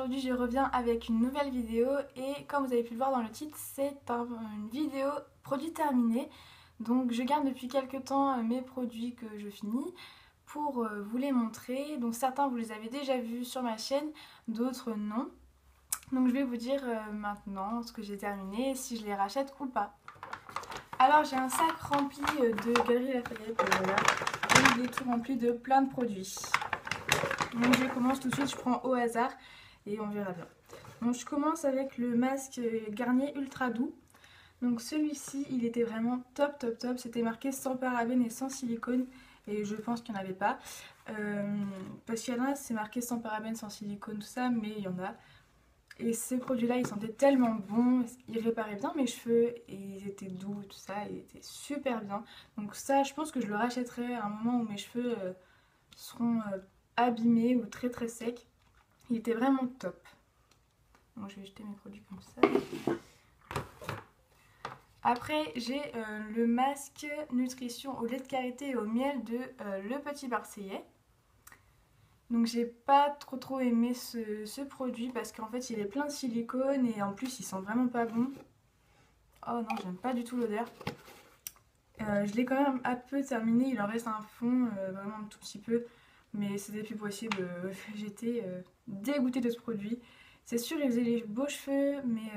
aujourd'hui je reviens avec une nouvelle vidéo et comme vous avez pu le voir dans le titre, c'est une vidéo produit terminé. Donc je garde depuis quelques temps mes produits que je finis pour vous les montrer. Donc certains vous les avez déjà vus sur ma chaîne, d'autres non. Donc je vais vous dire maintenant ce que j'ai terminé, si je les rachète ou pas. Alors j'ai un sac rempli de Galeries Lafayette, voilà, et il est tout rempli de plein de produits. Donc je commence tout de suite, je prends au hasard et on verra bien. Donc je commence avec le masque Garnier Ultra Doux. Donc celui-ci il était vraiment top top top, c'était marqué sans parabènes et sans silicone et je pense qu'il n'y en avait pas. Parce qu'il y en a c'est marqué sans parabènes, sans silicone, tout ça, mais il y en a. Et ces produits-là, ils sentaient tellement bons, ils réparaient bien mes cheveux et ils étaient doux, tout ça, ils étaient super bien. Donc ça, je pense que je le rachèterai à un moment où mes cheveux seront abîmés ou très très secs. Il était vraiment top. Donc je vais jeter mes produits comme ça. Après, j'ai le masque nutrition au lait de karité et au miel de Le Petit Marseillais. Donc j'ai pas trop aimé ce produit parce qu'en fait il est plein de silicone et en plus il sent vraiment pas bon. Oh non, j'aime pas du tout l'odeur. Je l'ai quand même un peu terminé, il en reste un fond, vraiment un tout petit peu. Mais c'était plus possible, j'étais dégoûtée de ce produit. C'est sûr il faisait les beaux cheveux mais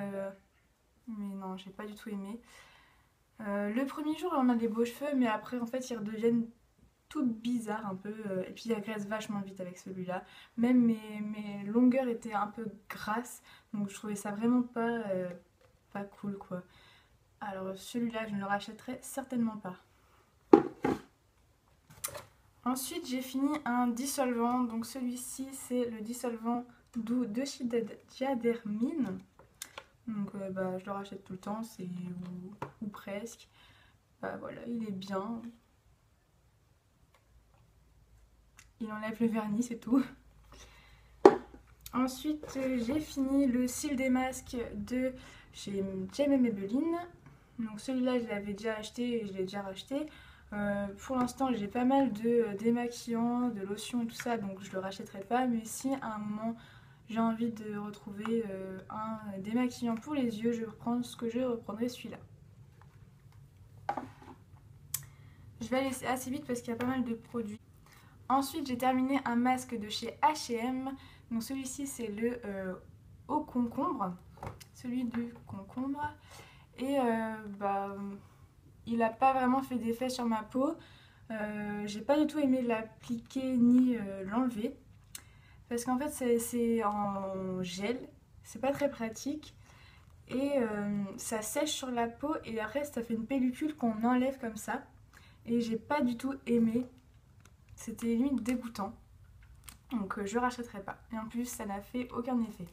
non, j'ai pas du tout aimé. Le premier jour on a des beaux cheveux mais après en fait ils redeviennent toutes bizarres un peu et puis il agresse vachement vite avec celui-là. Même mes longueurs étaient un peu grasses donc je trouvais ça vraiment pas cool quoi. Alors celui-là je ne le rachèterai certainement pas. Ensuite j'ai fini un dissolvant, donc celui-ci c'est le dissolvant doux de chez Diadermine. Donc je le rachète tout le temps, c'est ou presque. Voilà, il est bien. Il enlève le vernis, c'est tout. Ensuite, j'ai fini le cils des masques de chez Jem & Maybelline. Donc celui-là, je l'avais déjà acheté et je l'ai déjà racheté. Pour l'instant, j'ai pas mal de démaquillants, de lotions et tout ça, donc je le rachèterai pas. Mais si à un moment, j'ai envie de retrouver un démaquillant pour les yeux, je reprends ce que je reprendrai celui-là. Je vais aller assez vite parce qu'il y a pas mal de produits. Ensuite, j'ai terminé un masque de chez H&M. Donc celui-ci, c'est le au concombre. Celui du concombre. Et il n'a pas vraiment fait d'effet sur ma peau. J'ai pas du tout aimé l'appliquer ni l'enlever. Parce qu'en fait, c'est en gel. C'est pas très pratique. Et ça sèche sur la peau. Et après, ça fait une pellicule qu'on enlève comme ça. Et j'ai pas du tout aimé. C'était limite dégoûtant. Donc je rachèterai pas. Et en plus ça n'a fait aucun effet.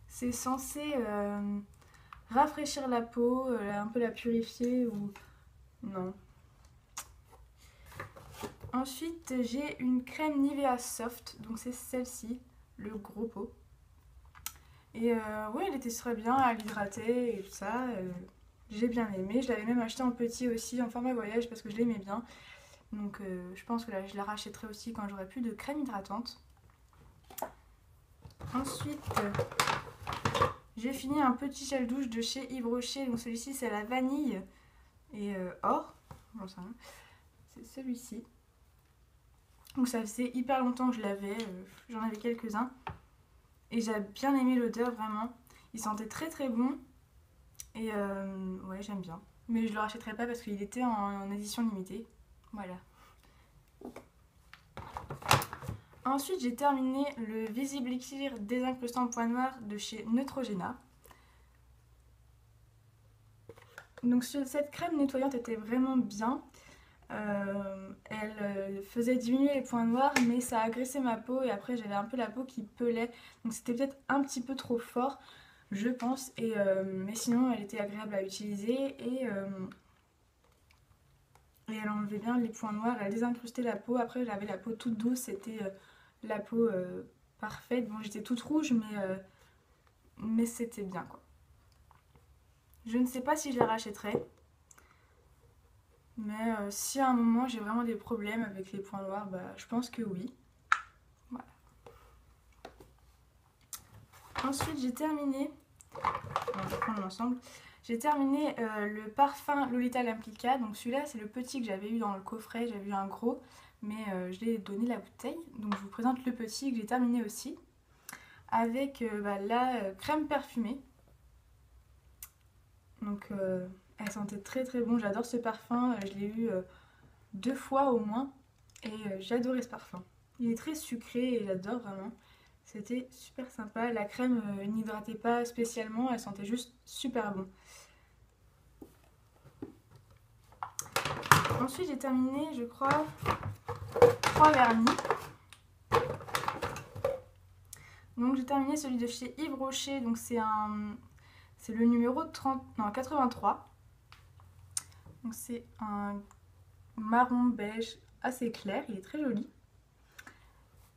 C'est censé rafraîchir la peau, un peu la purifier ou... Non. Ensuite j'ai une crème Nivea Soft. Donc c'est celle-ci, le gros pot. Et ouais, elle était très bien, elle hydratait et tout ça. J'ai bien aimé. Je l'avais même acheté en petit aussi, en format voyage parce que je l'aimais bien. Donc je pense que là je la rachèterai aussi quand j'aurai plus de crème hydratante. Ensuite j'ai fini un petit gel douche de chez Yves Rocher. Donc celui-ci c'est la vanille et or. C'est celui-ci. Donc ça faisait hyper longtemps que je l'avais. J'en avais quelques-uns. Et j'ai bien aimé l'odeur vraiment. Il sentait très bon. Et ouais j'aime bien. Mais je le rachèterai pas parce qu'il était en édition limitée. Voilà. Ensuite, j'ai terminé le Visible Clear désincrustant point noir de chez Neutrogena. Donc cette crème nettoyante était vraiment bien. Elle faisait diminuer les points noirs, mais ça agressait ma peau et après j'avais un peu la peau qui pelait. Donc c'était peut-être un petit peu trop fort, je pense. Mais sinon, elle était agréable à utiliser et elle enlevait bien les points noirs. Elle désincrustait la peau. Après, j'avais la peau toute douce. C'était la peau parfaite. Bon, j'étais toute rouge, mais c'était bien, quoi. Je ne sais pas si je la rachèterai. Mais si à un moment j'ai vraiment des problèmes avec les points noirs, je pense que oui. Voilà. Ensuite j'ai terminé, on va prendre ensemble. J'ai terminé le parfum Lolita Lamplica. Donc celui-là c'est le petit que j'avais eu dans le coffret, j'avais eu un gros, mais je l'ai donné la bouteille. Donc je vous présente le petit que j'ai terminé aussi. Avec la crème parfumée. Donc elle sentait très très bon, j'adore ce parfum, je l'ai eu 2 fois au moins et j'ai adoré ce parfum. Il est très sucré et j'adore vraiment, c'était super sympa. La crème n'hydratait pas spécialement, elle sentait juste super bon. Ensuite j'ai terminé je crois 3 vernis. Donc j'ai terminé celui de chez Yves Rocher, donc c'est le numéro 83. Donc c'est un marron beige assez clair, il est très joli.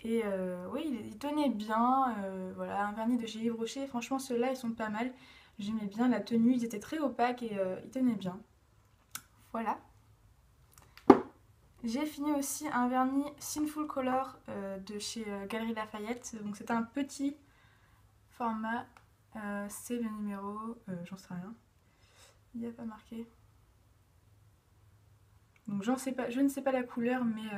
Et oui, il tenait bien, voilà, un vernis de chez Yves Rocher, franchement ceux-là ils sont pas mal. J'aimais bien la tenue, ils étaient très opaques et ils tenaient bien. Voilà. J'ai fini aussi un vernis Sinful Color de chez Galeries Lafayette. Donc c'est un petit format, c'est le numéro, j'en sais rien, il n'y a pas marqué. Donc je ne sais pas la couleur, mais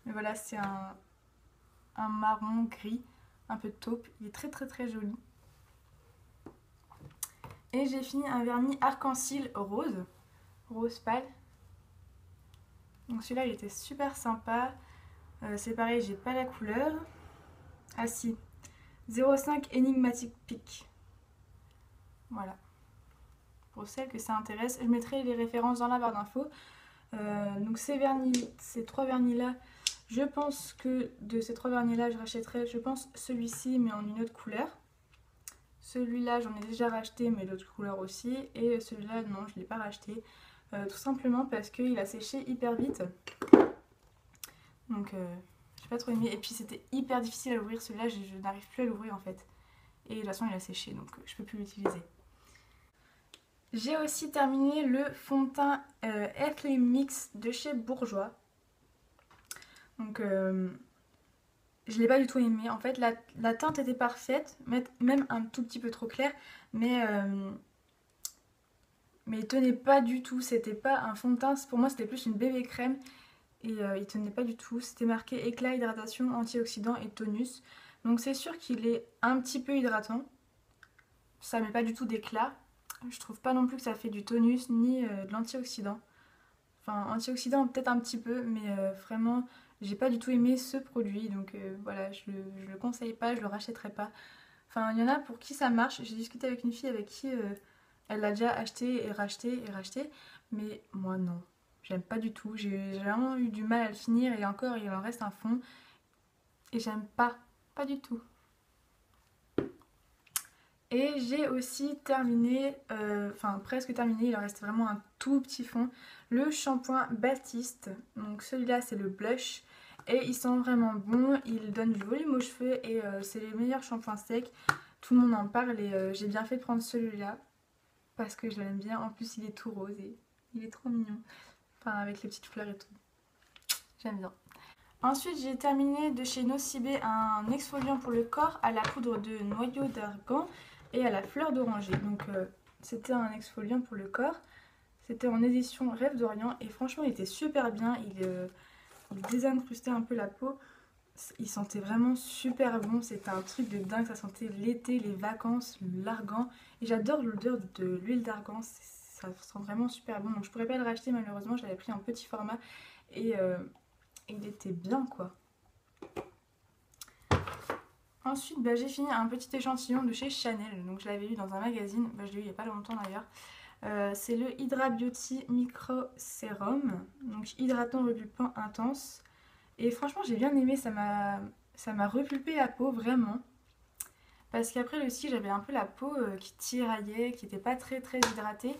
voilà, c'est un marron gris, un peu taupe. Il est très très très joli. Et j'ai fini un vernis arc-en-ciel rose, rose pâle. Donc celui-là il était super sympa. C'est pareil, j'ai pas la couleur. Ah si, 05 Enigmatic Peak. Voilà. Pour celles que ça intéresse, je mettrai les références dans la barre d'infos. Donc ces 3 vernis là, je pense que de ces 3 vernis là je rachèterai, je pense, celui-ci mais en une autre couleur. Celui-là j'en ai déjà racheté mais l'autre couleur aussi, et celui-là non, je ne l'ai pas racheté, tout simplement parce qu'il a séché hyper vite. Donc j'ai pas trop aimé, et puis c'était hyper difficile à l'ouvrir celui-là, je n'arrive plus à l'ouvrir en fait. Et de toute façon il a séché donc je peux plus l'utiliser. J'ai aussi terminé le fond de teint Earthly Mix de chez Bourjois. Donc je l'ai pas du tout aimé. En fait la teinte était parfaite, même un tout petit peu trop clair, mais il tenait pas du tout. C'était pas un fond de teint, pour moi c'était plus une bébé crème. Et il tenait pas du tout. C'était marqué éclat, hydratation, antioxydant et tonus. Donc c'est sûr qu'il est un petit peu hydratant. Ça met pas du tout d'éclat. Je trouve pas non plus que ça fait du tonus ni de l'antioxydant. Enfin, antioxydant peut-être un petit peu, mais vraiment, j'ai pas du tout aimé ce produit. Donc voilà, je le conseille pas, je le rachèterai pas. Enfin, il y en a pour qui ça marche. J'ai discuté avec une fille avec qui elle l'a déjà acheté et racheté et racheté. Mais moi, non. J'aime pas du tout. J'ai vraiment eu du mal à le finir et encore, il en reste un fond. Et j'aime pas. Pas du tout. Et j'ai aussi terminé, enfin presque terminé, il en reste vraiment un tout petit fond, le shampoing Baptiste. Donc celui-là c'est le blush et il sent vraiment bon, il donne du volume aux cheveux et c'est les meilleurs shampoings secs. Tout le monde en parle et j'ai bien fait de prendre celui-là parce que je l'aime bien. En plus il est tout rose et il est trop mignon, enfin avec les petites fleurs et tout. J'aime bien. Ensuite j'ai terminé de chez Nocibé un exfoliant pour le corps à la poudre de noyau d'argan et à la fleur d'oranger. Donc c'était un exfoliant pour le corps. C'était en édition Rêve d'Orient et franchement il était super bien. Il désincrustait un peu la peau. Il sentait vraiment super bon. C'était un truc de dingue. Ça sentait l'été, les vacances, l'argan. Et j'adore l'odeur de l'huile d'argan. Ça sent vraiment super bon. Donc je pourrais pas le racheter malheureusement. Je l'avais pris en petit format et il était bien quoi. Ensuite, j'ai fini un petit échantillon de chez Chanel. Donc je l'avais eu dans un magazine, je l'ai eu il n'y a pas longtemps d'ailleurs. C'est le Hydra Beauty Micro Sérum. Donc hydratant, repulpant, intense. Et franchement j'ai bien aimé, ça m'a repulpé la peau vraiment. Parce qu'après le ski j'avais un peu la peau qui tiraillait, qui n'était pas très très hydratée.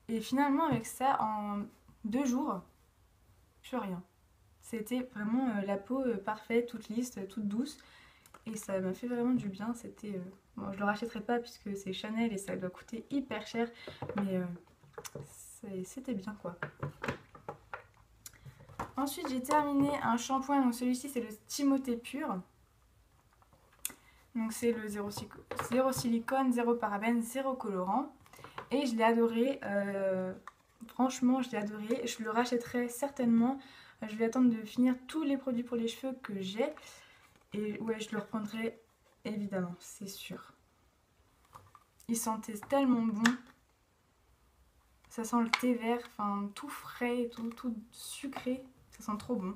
Et finalement avec ça, en 2 jours, plus rien. C'était vraiment la peau parfaite, toute lisse, toute douce. Et ça m'a fait vraiment du bien. C'était bon, je le rachèterai pas puisque c'est Chanel et ça doit coûter hyper cher, mais c'était bien quoi. Ensuite j'ai terminé un shampoing, donc celui-ci c'est le Timothée Pur. Donc c'est le zéro silicone, zéro parabène, zéro colorant. Et je l'ai adoré. Franchement, je l'ai adoré. Je le rachèterai certainement. Je vais attendre de finir tous les produits pour les cheveux que j'ai. Et ouais, je le reprendrai évidemment, c'est sûr. Il sentait tellement bon. Ça sent le thé vert, enfin tout frais, tout sucré. Ça sent trop bon.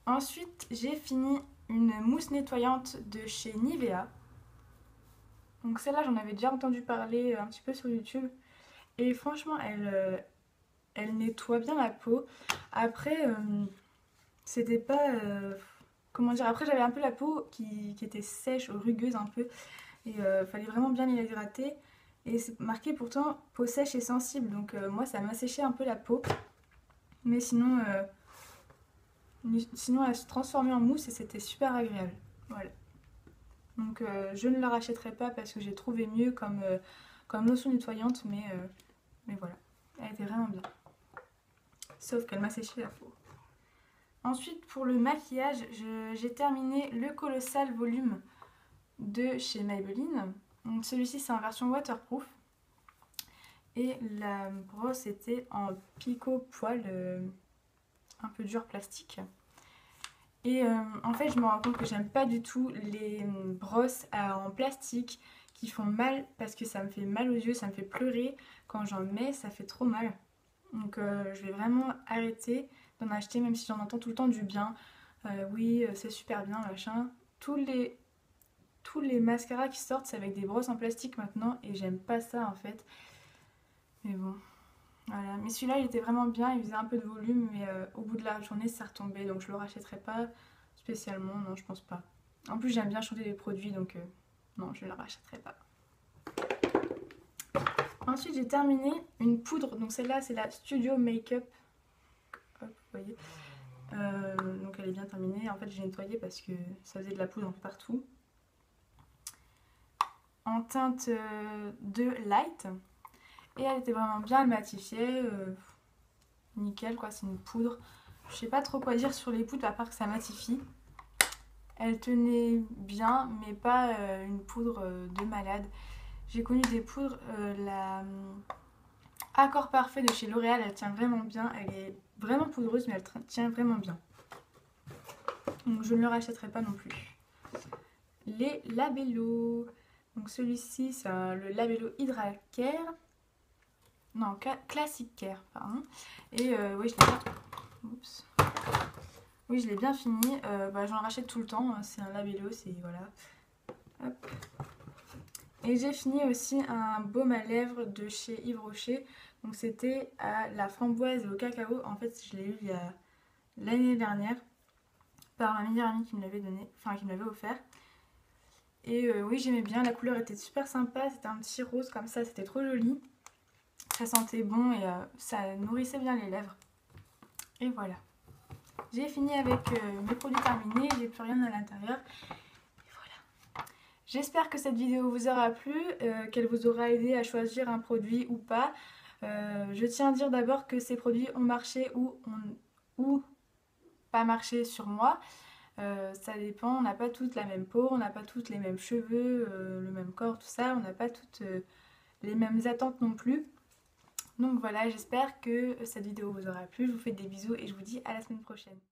Ensuite, j'ai fini une mousse nettoyante de chez Nivea. Donc celle-là, j'en avais déjà entendu parler un petit peu sur YouTube. Et franchement, elle nettoie bien la peau. Après, c'était pas... comment dire? Après, j'avais un peu la peau qui était sèche, rugueuse un peu. Et fallait vraiment bien l'hydrater. Et c'est marqué pourtant peau sèche et sensible. Donc moi, ça m'a séché un peu la peau. Mais sinon, elle se transformait en mousse et c'était super agréable. Voilà. Donc je ne la rachèterai pas parce que j'ai trouvé mieux comme lotion nettoyante. Mais voilà, elle était vraiment bien. Sauf qu'elle m'a séché la peau. Ensuite, pour le maquillage, j'ai terminé le Colossal Volume de chez Maybelline. Donc celui-ci, c'est en version waterproof. Et la brosse était en picot poil un peu dur plastique. Et en fait, je me rends compte que j'aime pas du tout les brosses en plastique qui font mal parce que ça me fait mal aux yeux, ça me fait pleurer. Quand j'en mets, ça fait trop mal. Donc je vais vraiment arrêter d'en acheter, même si j'en entends tout le temps du bien. Oui, c'est super bien, machin. Tous les mascaras qui sortent, c'est avec des brosses en plastique maintenant et j'aime pas ça en fait. Mais bon, voilà. Mais celui-là, il était vraiment bien, il faisait un peu de volume, mais au bout de la journée, ça retombait. Donc je le rachèterai pas spécialement, non, je pense pas. En plus, j'aime bien changer les produits, donc non, je ne le rachèterai pas. Ensuite, j'ai terminé une poudre. Donc celle-là, c'est la Studio Makeup. Hop, vous voyez. Donc elle est bien terminée. En fait, j'ai nettoyé parce que ça faisait de la poudre un peu partout. En teinte de light. Et elle était vraiment bien, elle matifiait. Nickel, quoi, c'est une poudre. Je sais pas trop quoi dire sur les poudres à part que ça matifie. Elle tenait bien, mais pas une poudre de malade. J'ai connu des poudres, la Accord Parfait de chez L'Oréal, elle tient vraiment bien. Elle est vraiment poudreuse, mais elle tient vraiment bien. Donc je ne le rachèterai pas non plus. Les labellos. Donc celui-ci, c'est le labello Hydra Care. Non, Classic Care, pardon. Et oui, je l'ai bien... Oups. Oui, je l'ai bien fini. J'en rachète tout le temps. C'est un labello, c'est... Voilà. Hop. Et j'ai fini aussi un baume à lèvres de chez Yves Rocher. Donc c'était à la framboise et au cacao. En fait, je l'ai eu il y a l'année dernière par ma meilleure amie qui me l'avait donné, enfin qui me l'avait offert. Et oui, j'aimais bien, la couleur était super sympa, c'était un petit rose comme ça, c'était trop joli. Ça sentait bon et ça nourrissait bien les lèvres. Et voilà. J'ai fini avec mes produits terminés, j'ai plus rien à l'intérieur. Et voilà. J'espère que cette vidéo vous aura plu, qu'elle vous aura aidé à choisir un produit ou pas. Je tiens à dire d'abord que ces produits ont marché ou pas marché sur moi. Ça dépend, on n'a pas toutes la même peau, on n'a pas toutes les mêmes cheveux, le même corps, tout ça. On n'a pas toutes les mêmes attentes non plus. Donc voilà, j'espère que cette vidéo vous aura plu. Je vous fais des bisous et je vous dis à la semaine prochaine.